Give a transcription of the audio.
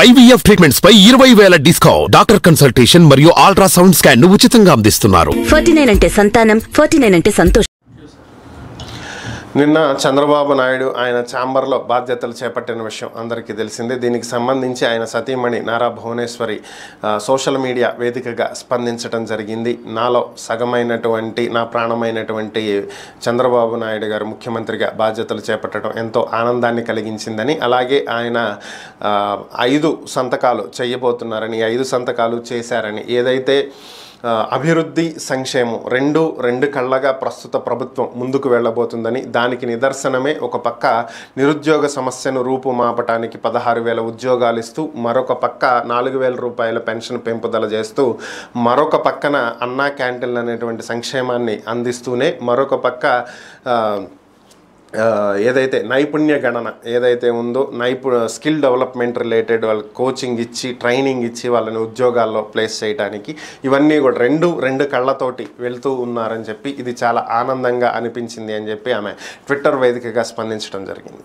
IVF treatments పై 20,000 discount. Doctor consultation మరియు ultrasound scan ను ఉచితంగా అందిస్తున్నారు. 49 అంటే సంతానం, 49 అంటే సంతోషం. నిన్న చంద్రబాబు నాయుడు ఆయన ఛాంబర్లో బాధ్యతలు చేపట్టిన విషయం అందరికీ తెలిసిందే. దీనికి సంబంధించి ఆయన సతీమణి నారా భువనేశ్వరి సోషల్ మీడియా వేదికగా స్పందించడం జరిగింది. నాలో సగమైనటువంటి నా ప్రాణమైనటువంటి చంద్రబాబు నాయుడు గారు ముఖ్యమంత్రిగా బాధ్యతలు చేపట్టడం ఎంతో ఆనందాన్ని కలిగించిందని, అలాగే ఆయన 5 సంతకాలు చేయబోతున్నారని, 5 సంతకాలు చేశారని, ఏదైతే అభివృద్ధి సంక్షేమం రెండు కళ్ళగా ప్రస్తుత ప్రభుత్వం ముందుకు వెళ్ళబోతుందని, దానికి నిదర్శనమే ఒక పక్క నిరుద్యోగ సమస్యను రూపుమాపటానికి 16,000 ఉద్యోగాలు ఇస్తూ, మరొక పక్క 4,000 రూపాయల పెన్షన్ పెంపుదల చేస్తూ, మరొక పక్కన అన్నా క్యాంటీన్లు అనేటువంటి సంక్షేమాన్ని అందిస్తూనే, మరొక పక్క ఏదైతే నైపుణ్య గణన ఏదైతే ఉందో స్కిల్ డెవలప్మెంట్ రిలేటెడ్ వాళ్ళకి కోచింగ్ ఇచ్చి ట్రైనింగ్ ఇచ్చి వాళ్ళని ఉద్యోగాల్లో ప్లేస్ చేయడానికి, ఇవన్నీ కూడా రెండు కళ్ళతోటి వెళ్తూ ఉన్నారని చెప్పి ఇది చాలా ఆనందంగా అనిపించింది అని చెప్పి ఆమె ట్విట్టర్ వేదికగా స్పందించడం జరిగింది.